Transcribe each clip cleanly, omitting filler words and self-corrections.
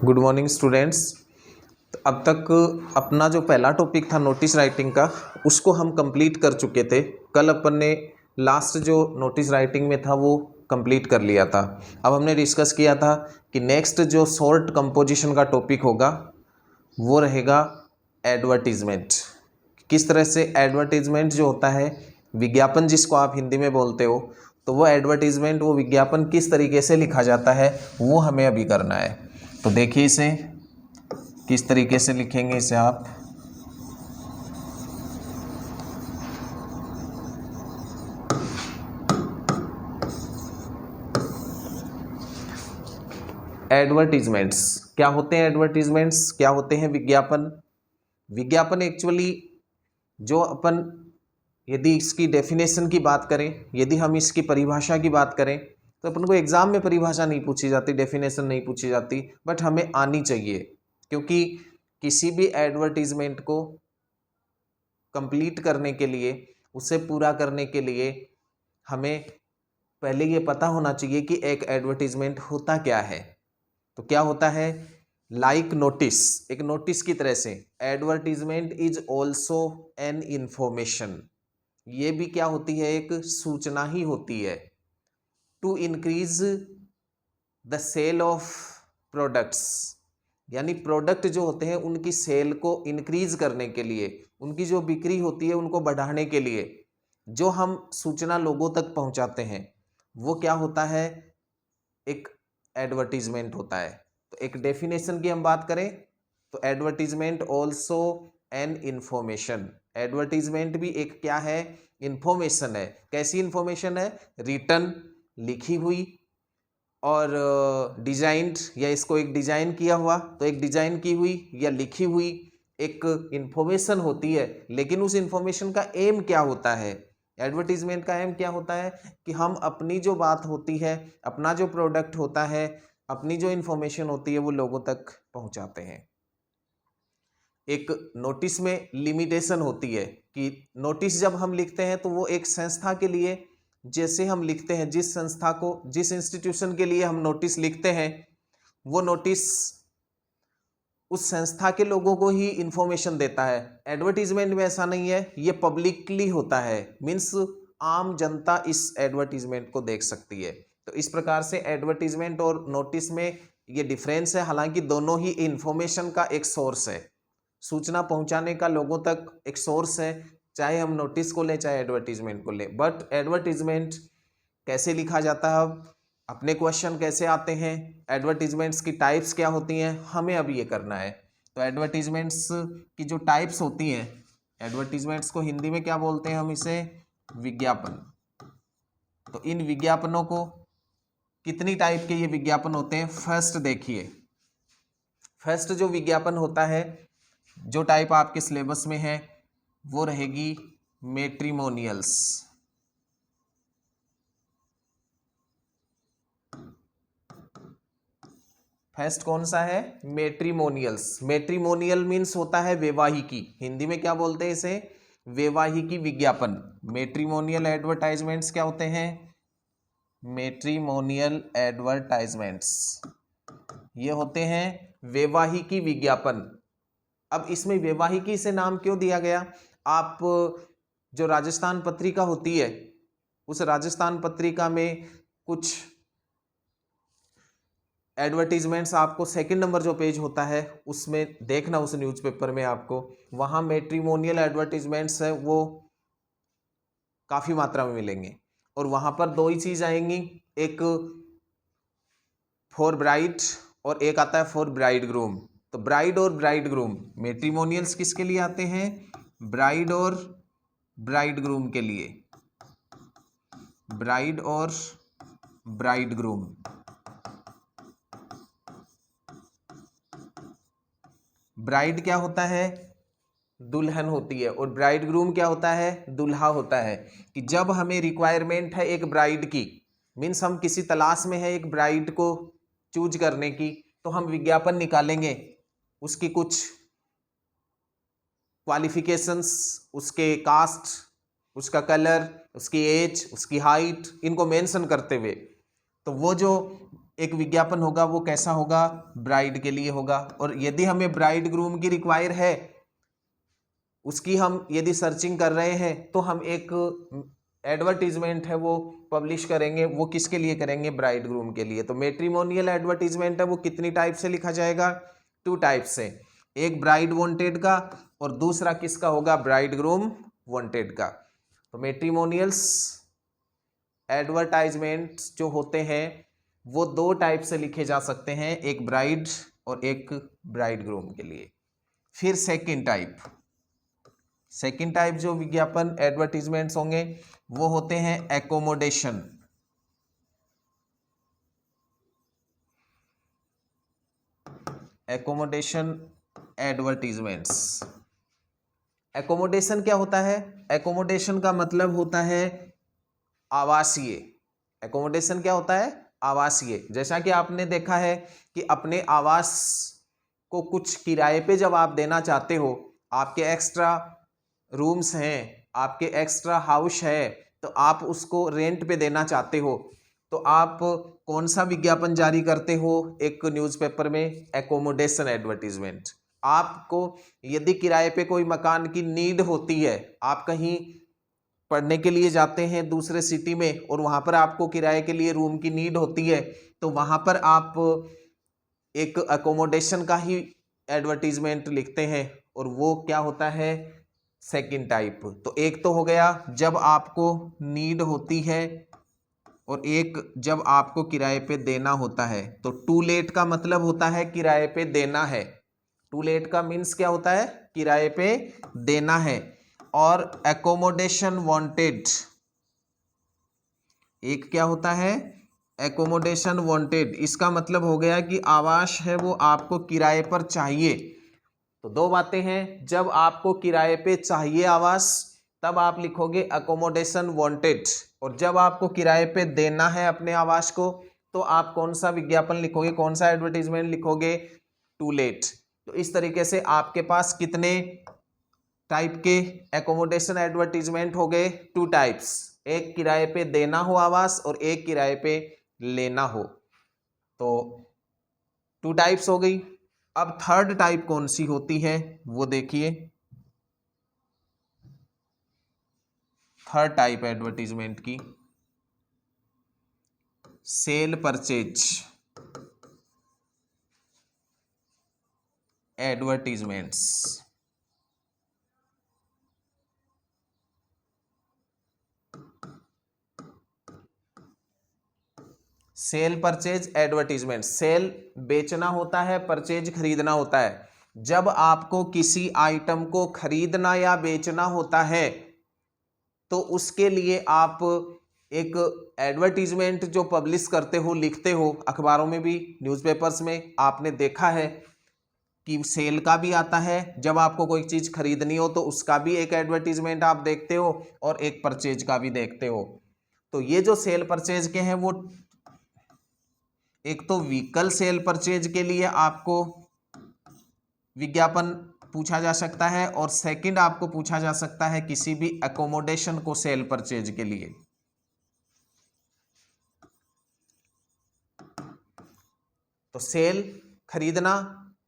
Good morning students. अब तक अपना जो पहला टॉपिक था नोटिस राइटिंग का, उसको हम कंप्लीट कर चुके थे। कल अपन ने लास्ट जो नोटिस राइटिंग में था वो कंप्लीट कर लिया था। अब हमने डिस्कस किया था कि नेक्स्ट जो शॉर्ट कंपोजिशन का टॉपिक होगा वो रहेगा एडवर्टीजमेंट। किस तरह से एडवर्टीजमेंट जो होता है, विज्ञापन जिसको आप हिंदी में बोलते हो, तो वो एडवर्टीजमेंट, वो विज्ञापन किस तरीके से लिखा जाता है वो हमें अभी करना है। तो देखिए इसे किस तरीके से लिखेंगे इसे आप। एडवर्टीजमेंट्स क्या होते हैं? एडवर्टीजमेंट्स क्या होते हैं? विज्ञापन। विज्ञापन एक्चुअली जो अपन, यदि इसकी डेफिनेशन की बात करें, यदि हम इसकी परिभाषा की बात करें, तो अपन को एग्जाम में परिभाषा नहीं पूछी जाती, डेफिनेशन नहीं पूछी जाती, बट हमें आनी चाहिए। क्योंकि किसी भी एडवर्टीजमेंट को कंप्लीट करने के लिए, उसे पूरा करने के लिए हमें पहले ये पता होना चाहिए कि एक एडवर्टीजमेंट होता क्या है। तो क्या होता है? लाइक नोटिस, एक नोटिस की तरह से advertisement is also an information. ये भी क्या होती है? एक सूचना ही होती है। To increase the sale of products, यानी प्रोडक्ट जो होते हैं उनकी सेल को इंक्रीज करने के लिए, उनकी जो बिक्री होती है उनको बढ़ाने के लिए जो हम सूचना लोगों तक पहुंचाते हैं वो क्या होता है? एक एडवर्टीजमेंट होता है। तो एक डेफिनेशन की हम बात करें तो advertisement also an information. Advertisement भी एक क्या है? इंफॉर्मेशन है। कैसी इंफॉर्मेशन है? रिटन, लिखी हुई, और डिजाइंड, या इसको एक डिजाइन किया हुआ, तो एक डिजाइन की हुई या लिखी हुई एक इंफॉर्मेशन होती है। लेकिन उस इंफॉर्मेशन का एम क्या होता है? एडवर्टीजमेंट का एम क्या होता है? कि हम अपनी जो बात होती है, अपना जो प्रोडक्ट होता है, अपनी जो इंफॉर्मेशन होती है वो लोगों तक पहुंचाते हैं। एक नोटिस में लिमिटेशन होती है कि नोटिस जब हम लिखते हैं तो वो एक संस्था के लिए, जैसे हम लिखते हैं, जिस संस्था को, जिस इंस्टीट्यूशन के लिए हम नोटिस लिखते हैं, वो नोटिस उस संस्था के लोगों को ही इंफॉर्मेशन देता है। एडवर्टीजमेंट में ऐसा नहीं है, ये पब्लिकली होता है, मीन्स आम जनता इस एडवर्टीजमेंट को देख सकती है। तो इस प्रकार से एडवर्टीजमेंट और नोटिस में ये डिफरेंस है। हालांकि दोनों ही इंफॉर्मेशन का एक सोर्स है, सूचना पहुंचाने का लोगों तक एक सोर्स है, चाहे हम नोटिस को लें चाहे एडवर्टीजमेंट को लें। बट एडवर्टीजमेंट कैसे लिखा जाता है, अब अपने क्वेश्चन कैसे आते हैं, एडवर्टीजमेंट्स की टाइप्स क्या होती हैं, हमें अब ये करना है। तो एडवर्टीजमेंट्स की जो टाइप्स होती हैं, एडवर्टीजमेंट्स को हिंदी में क्या बोलते हैं? हम इसे विज्ञापन। तो इन विज्ञापनों को, कितनी टाइप के ये विज्ञापन होते हैं? फर्स्ट देखिए, फर्स्ट जो विज्ञापन होता है, जो टाइप आपके सिलेबस में है वो रहेगी मैट्रिमोनियल्स। फर्स्ट कौन सा है? मैट्रिमोनियल्स। मैट्रिमोनियल मीन्स होता है वैवाहिकी, हिंदी में क्या बोलते हैं इसे? वैवाहिकी विज्ञापन। मैट्रिमोनियल एडवर्टाइजमेंट्स क्या होते हैं? मैट्रिमोनियल एडवर्टाइजमेंट्स ये होते हैं वैवाहिकी विज्ञापन। अब इसमें वैवाहिकी से नाम क्यों दिया गया? आप जो राजस्थान पत्रिका होती है, उस राजस्थान पत्रिका में कुछ एडवर्टीजमेंट्स आपको सेकंड नंबर जो पेज होता है उसमें देखना, उस न्यूज़पेपर में आपको वहाँ मैट्रिमोनियल एडवर्टीजमेंट्स है वो काफ़ी मात्रा में मिलेंगे। और वहाँ पर दो ही चीज़ आएंगी, एक फॉर ब्राइड और एक आता है फॉर ब्राइड ग्रूम। तो ब्राइड और ब्राइड ग्रूम, मैट्रिमोनियल्स किसके लिए आते हैं? ब्राइड और ब्राइड ग्रूम के लिए। ब्राइड और ब्राइड ग्रूम। ब्राइड क्या होता है? दुल्हन होती है, और ब्राइड ग्रूम क्या होता है? दुल्हा होता है। कि जब हमें रिक्वायरमेंट है एक ब्राइड की, मीन्स हम किसी तलाश में है एक ब्राइड को चूज करने की, तो हम विज्ञापन निकालेंगे, उसकी कुछ क्वालिफिकेशंस, उसके कास्ट, उसका कलर, उसकी एज, उसकी हाइट, इनको मेंशन करते हुए। तो वो जो एक विज्ञापन होगा वो कैसा होगा, ब्राइड के लिए होगा। और यदि हमें ब्राइड ग्रूम की रिक्वायर है, उसकी हम यदि सर्चिंग कर रहे हैं, तो हम एक एडवर्टीजमेंट है वो पब्लिश करेंगे। वो किसके लिए करेंगे, ब्राइड ग्रूम के लिए। तो मैट्रिमोनियल एडवर्टीजमेंट है वो कितनी टाइप से लिखा जाएगा, 2 टाइप से, एक ब्राइड वांटेड का और दूसरा किसका होगा, ब्राइड ग्रूम वांटेड का। तो मैट्रिमोनियल्स एडवर्टाइजमेंट्स जो होते हैं वो 2 टाइप से लिखे जा सकते हैं, एक ब्राइड और एक ब्राइड ग्रूम के लिए। फिर सेकंड टाइप जो विज्ञापन एडवर्टीजमेंट्स होंगे वो होते हैं एकोमोडेशन। Accommodation advertisements. एकोमोडेशन क्या होता है, एकोमोडेशन का मतलब होता है आवासीय। एकोमोडेशन क्या होता है, आवासीय। जैसा कि आपने देखा है कि अपने आवास को कुछ किराए पे जब आप देना चाहते हो, आपके एक्स्ट्रा रूम्स हैं, आपके एक्स्ट्रा हाउस है, तो आप उसको रेंट पे देना चाहते हो, तो आप कौन सा विज्ञापन जारी करते हो एक न्यूज़पेपर में, एकोमोडेशन एडवर्टीजमेंट। आपको यदि किराए पे कोई मकान की नीड होती है, आप कहीं पढ़ने के लिए जाते हैं दूसरे सिटी में और वहाँ पर आपको किराए के लिए रूम की नीड होती है, तो वहाँ पर आप एक अकोमोडेशन का ही एडवर्टीजमेंट लिखते हैं, और वो क्या होता है, सेकंड टाइप। तो एक तो हो गया जब आपको नीड होती है, और एक जब आपको किराए पे देना होता है। तो टू लेट का मतलब होता है किराए पे देना है। टू लेट का मीन्स क्या होता है, किराए पे देना है। और एकोमोडेशन वांटेड, एक क्या होता है, एकोमोडेशन वांटेड। इसका मतलब हो गया कि आवास है वो आपको किराए पर चाहिए। तो 2 बातें हैं, जब आपको किराए पे चाहिए आवास तब आप लिखोगे अकोमोडेशन वांटेड, और जब आपको किराए पे देना है अपने आवास को तो आप कौन सा विज्ञापन लिखोगे, कौन सा एडवर्टीजमेंट लिखोगे, टू लेट। तो इस तरीके से आपके पास कितने टाइप के एकोमोडेशन एडवर्टीजमेंट हो गए, 2 टाइप्स, एक किराए पे देना हो आवास और एक किराए पे लेना हो। तो 2 टाइप्स हो गई। अब थर्ड टाइप कौन सी होती है वो देखिए। थर्ड टाइप एडवर्टीजमेंट की, sale purchase advertisements. Sale purchase advertisement, sale बेचना होता है, परचेज खरीदना होता है। जब आपको किसी आइटम को खरीदना या बेचना होता है तो उसके लिए आप एक एडवर्टीजमेंट जो पब्लिश करते हो, लिखते हो, अखबारों में भी, न्यूज़पेपर्स में आपने देखा है कि सेल का भी आता है, जब आपको कोई चीज़ खरीदनी हो तो उसका भी एक एडवर्टीजमेंट आप देखते हो और एक परचेज का भी देखते हो। तो ये जो सेल परचेज के हैं वो, एक तो व्हीकल सेल परचेज के लिए आपको विज्ञापन पूछा जा सकता है, और सेकंड आपको पूछा जा सकता है किसी भी एकोमोडेशन को सेल परचेज के लिए। तो सेल खरीदना,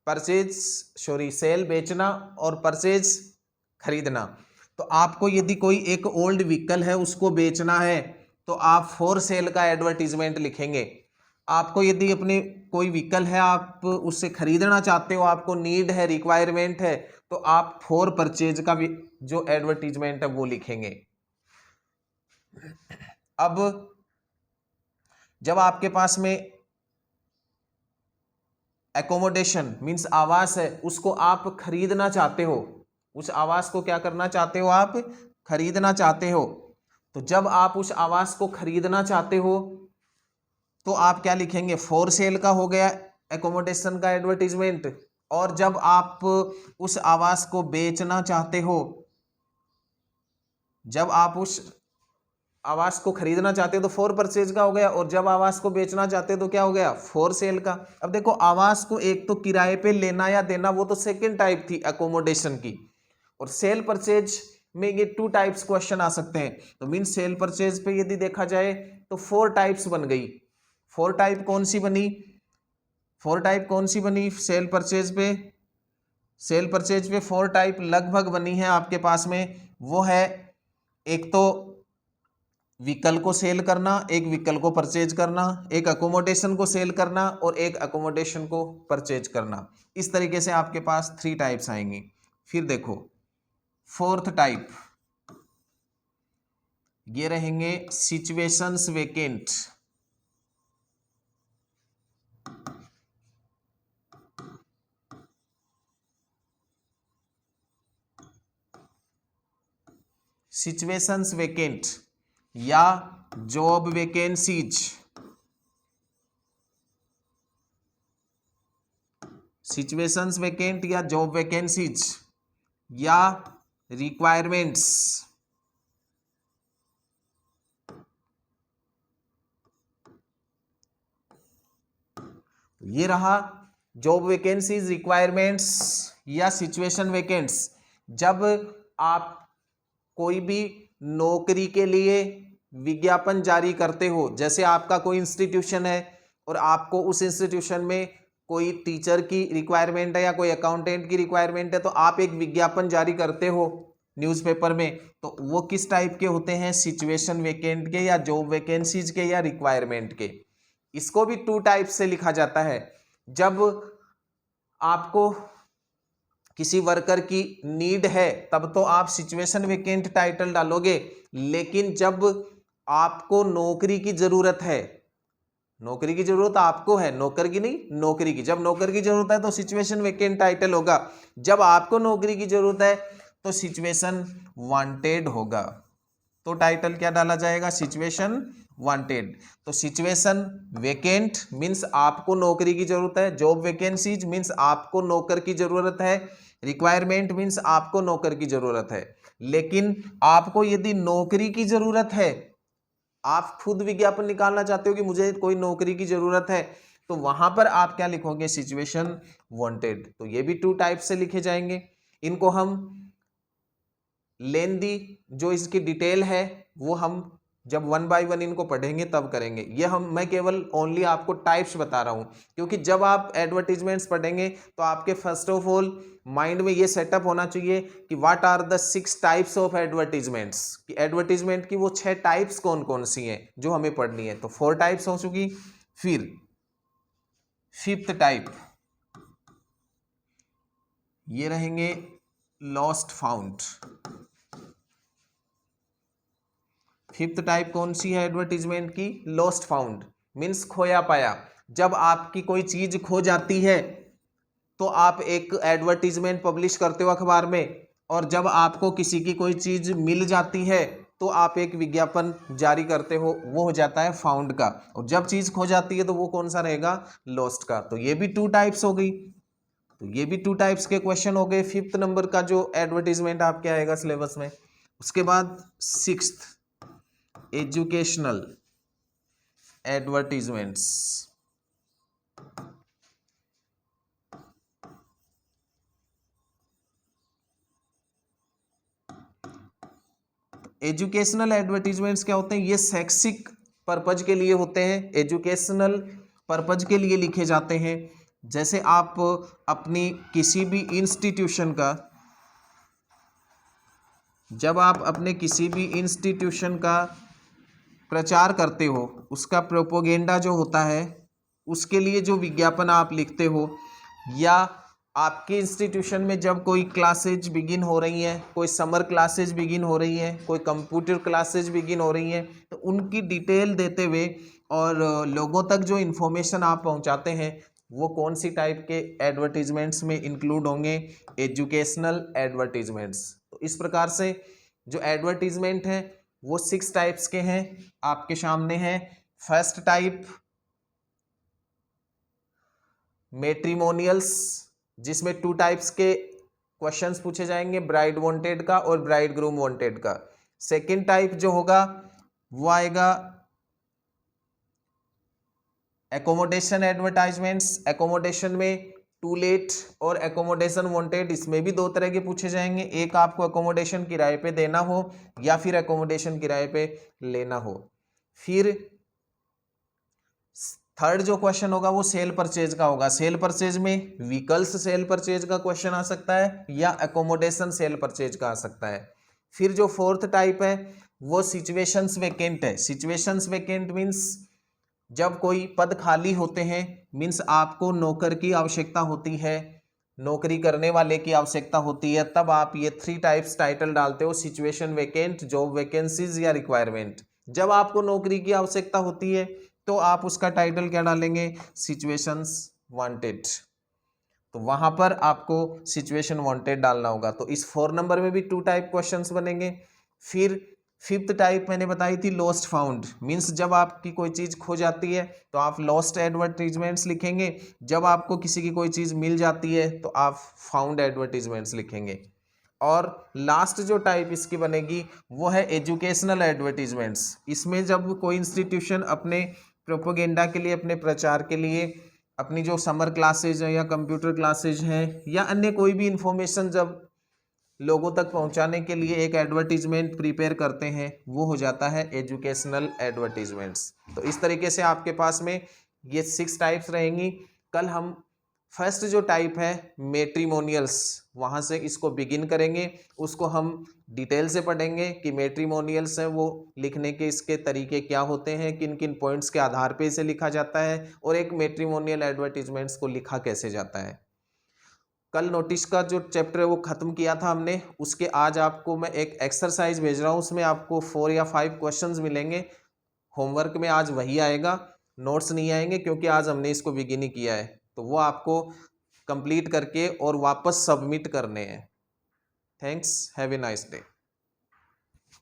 परचेज, सेल बेचना और परचेज खरीदना। तो आपको यदि कोई एक ओल्ड व्हीकल है उसको बेचना है तो आप फॉर सेल का एडवर्टीजमेंट लिखेंगे। आपको यदि अपने कोई व्हीकल है, आप उससे खरीदना चाहते हो, आपको नीड है, रिक्वायरमेंट है, तो आप फॉर परचेज का भी जो एडवर्टीजमेंट है वो लिखेंगे। अब जब आपके पास में एकोमोडेशन मीन्स आवास है, उसको आप खरीदना चाहते हो, उस आवास को क्या करना चाहते हो, आप खरीदना चाहते हो। तो जब आप उस आवास को खरीदना चाहते हो तो आप क्या लिखेंगे, फॉर सेल का हो गया एकोमोडेशन का एडवर्टीजमेंट। और जब आप उस आवास को बेचना चाहते हो, जब आप उस आवास को खरीदना चाहते हो तो फॉर परचेज का हो गया, और जब आवास को बेचना चाहते हो तो क्या हो गया, फॉर सेल का। अब देखो, आवास को एक तो किराए पे लेना या देना, वो तो सेकंड टाइप थी एकोमोडेशन की, और सेल परचेज में ये 2 टाइप्स क्वेश्चन आ सकते हैं। तो मीन सेल परचेज पे यदि देखा जाए तो 4 टाइप्स बन गई। फोर टाइप कौन सी बनी, फोर टाइप कौन सी बनी सेल परचेज पे, सेल परचेज पे फोर टाइप लगभग बनी है आपके पास में। वो है एक तो व्हीकल को सेल करना, एक व्हीकल को परचेज करना, एक अकोमोडेशन को सेल करना और एक अकोमोडेशन को परचेज करना। इस तरीके से आपके पास थ्री टाइप्स आएंगी। फिर देखो फोर्थ टाइप, ये रहेंगे सिचुएशंस वेकेंट। सिचुएशंस वेकेंट या जॉब वैकेंसीज, सिचुएशंस वेकेंट या जॉब वैकेंसीज या रिक्वायरमेंट्स। ये रहा जॉब वैकेंसीज, रिक्वायरमेंट्स या सिचुएशन वैकेंट्स। जब आप कोई भी नौकरी के लिए विज्ञापन जारी करते हो, जैसे आपका कोई इंस्टीट्यूशन है और आपको उस इंस्टीट्यूशन में कोई टीचर की रिक्वायरमेंट है या कोई अकाउंटेंट की रिक्वायरमेंट है, तो आप एक विज्ञापन जारी करते हो न्यूज़पेपर में, तो वो किस टाइप के होते हैं, सिचुएशन वैकेंट के या जॉब वैकेंसीज के या रिक्वायरमेंट के। इसको भी टू टाइप से लिखा जाता है। जब आपको किसी वर्कर की नीड है तब तो आप सिचुएशन वैकेंट टाइटल डालोगे, लेकिन जब आपको नौकरी की जरूरत है, नौकरी की जरूरत आपको है, नौकर की नहीं, नौकरी की, जब नौकर की जरूरत है तो सिचुएशन वैकेंट टाइटल होगा। जब आपको नौकरी की जरूरत है तो सिचुएशन वांटेड होगा। तो टाइटल क्या डाला जाएगा, सिचुएशन वांटेड। तो सिचुएशन वेकेंट मीन्स आपको नौकरी की जरूरत है, जॉब वैकेंसीज मीन्स आपको नौकर की जरूरत है, रिक्वायरमेंट मीन्स आपको नौकर की जरूरत है। लेकिन आपको यदि नौकरी की जरूरत है, आप खुद विज्ञापन निकालना चाहते हो कि मुझे कोई नौकरी की जरूरत है, तो वहां पर आप क्या लिखोगे, सिचुएशन वांटेड। तो ये भी टू टाइप से लिखे जाएंगे। इनको हम लेंदी जो इसकी डिटेल है वो हम जब वन बाय वन इनको पढ़ेंगे तब करेंगे। ये मैं केवल ओनली आपको टाइप्स बता रहा हूं, क्योंकि जब आप एडवर्टीजमेंट्स पढ़ेंगे तो आपके फर्स्ट ऑफ ऑल माइंड में ये सेटअप होना चाहिए कि what are the 6 types of advertisements, कि एडवर्टीजमेंट की वो 6 टाइप्स कौन कौन सी हैं जो हमें पढ़नी है। तो 4 टाइप्स हो चुकी। फिर फिफ्थ टाइप ये रहेंगे लॉस्ट फाउंड। फिफ्थ टाइप कौन सी है एडवर्टीजमेंट की, लॉस्ट फाउंड मीन्स खोया पाया। जब आपकी कोई चीज खो जाती है तो आप एक एडवर्टीजमेंट पब्लिश करते हो अखबार में, और जब आपको किसी की कोई चीज मिल जाती है तो आप एक विज्ञापन जारी करते हो, वो हो जाता है फाउंड का। और जब चीज खो जाती है तो वो कौन सा रहेगा, लॉस्ट का। तो ये भी 2 टाइप्स हो गई। तो ये भी 2 टाइप्स के क्वेश्चन हो गए फिफ्थ नंबर का जो एडवर्टीजमेंट आपके आएगा सिलेबस में। उसके बाद sixth, educational advertisements. Educational advertisements क्या होते हैं, ये शैक्षिक पर्पज के लिए होते हैं, एजुकेशनल पर्पज के लिए लिखे जाते हैं। जैसे आप अपनी किसी भी इंस्टीट्यूशन का, जब आप अपने किसी भी इंस्टीट्यूशन का प्रचार करते हो, उसका प्रोपोगेंडा जो होता है, उसके लिए जो विज्ञापन आप लिखते हो, या आपके इंस्टीट्यूशन में जब कोई क्लासेज बिगिन हो रही हैं, कोई समर क्लासेज बिगिन हो रही हैं, कोई कंप्यूटर क्लासेज बिगिन हो रही हैं, तो उनकी डिटेल देते हुए और लोगों तक जो इन्फॉर्मेशन आप पहुंचाते हैं, वो कौन सी टाइप के एडवर्टीजमेंट्स में इंक्लूड होंगे, एजुकेशनल एडवर्टीजमेंट्स। तो इस प्रकार से जो एडवर्टीजमेंट हैं वो 6 टाइप्स के हैं, आपके सामने हैं। फर्स्ट टाइप मैट्रिमोनियल्स, जिसमें 2 टाइप्स के क्वेश्चंस पूछे जाएंगे, ब्राइड वांटेड का और ब्राइड ग्रूम वांटेड का। सेकंड टाइप जो होगा वो आएगा एकोमोडेशन एडवर्टाइजमेंट्स। एकोमोडेशन में टू लेट और एकोमोडेशन वांटेड, इसमें भी 2 तरह के पूछे जाएंगे, एक आपको एकोमोडेशन किराए पे देना हो या फिर एकोमोडेशन किराए पे लेना हो। फिर थर्ड जो क्वेश्चन होगा वो सेल परचेज का होगा। सेल परचेज में व्हीकल्स सेल परचेज का क्वेश्चन आ सकता है या एकोमोडेशन सेल परचेज का आ सकता है। फिर जो फोर्थ टाइप है वो सिचुएशंस वेकेंट है। सिचुएशंस वेकेंट मीन्स जब कोई पद खाली होते हैं, मीन्स आपको नौकर की आवश्यकता होती है, नौकरी करने वाले की आवश्यकता होती है, तब आप ये 3 टाइप्स टाइटल डालते हो, सिचुएशन वेकेंट, जॉब वैकेंसीज या रिक्वायरमेंट। जब आपको नौकरी की आवश्यकता होती है तो आप उसका टाइटल क्या डालेंगे, सिचुएशंस वांटेड। तो वहां पर आपको सिचुएशन वांटेड डालना होगा। तो इस 4 नंबर में भी 2 टाइप क्वेश्चंस बनेंगे। फिर फिफ्थ टाइप मैंने बताई थी लॉस्ट फाउंड, मीन्स जब आपकी कोई चीज खो जाती है तो आप लॉस्ट एडवर्टीजमेंट्स लिखेंगे, जब आपको किसी की कोई चीज मिल जाती है तो आप फाउंड एडवर्टीजमेंट्स लिखेंगे। और लास्ट जो टाइप इसकी बनेगी वो है एजुकेशनल एडवर्टीजमेंट्स। इसमें जब कोई इंस्टीट्यूशन अपने प्रोपोगेंडा के लिए, अपने प्रचार के लिए अपनी जो समर क्लासेज हैं या कंप्यूटर क्लासेज हैं या अन्य कोई भी इंफॉर्मेशन जब लोगों तक पहुंचाने के लिए एक एडवर्टीजमेंट प्रिपेयर करते हैं, वो हो जाता है एजुकेशनल एडवर्टीजमेंट्स। तो इस तरीके से आपके पास में ये 6 टाइप्स रहेंगी। कल हम फर्स्ट जो टाइप है मैट्रिमोनियल्स, वहाँ से इसको बिगिन करेंगे, उसको हम डिटेल से पढ़ेंगे कि मैट्रिमोनियल्स हैं वो लिखने के इसके तरीके क्या होते हैं, किन किन पॉइंट्स के आधार पे इसे लिखा जाता है और एक मैट्रिमोनियल एडवर्टीजमेंट्स को लिखा कैसे जाता है। कल नोटिस का जो चैप्टर है वो ख़त्म किया था हमने, उसके आज आपको मैं एक एक्सरसाइज भेज रहा हूँ, उसमें आपको 4 या 5 क्वेश्चंस मिलेंगे। होमवर्क में आज वही आएगा, नोट्स नहीं आएंगे क्योंकि आज हमने इसको बिगिन ही किया है। तो वो आपको कंप्लीट करके और वापस सबमिट करने हैं। Thanks, have a nice day.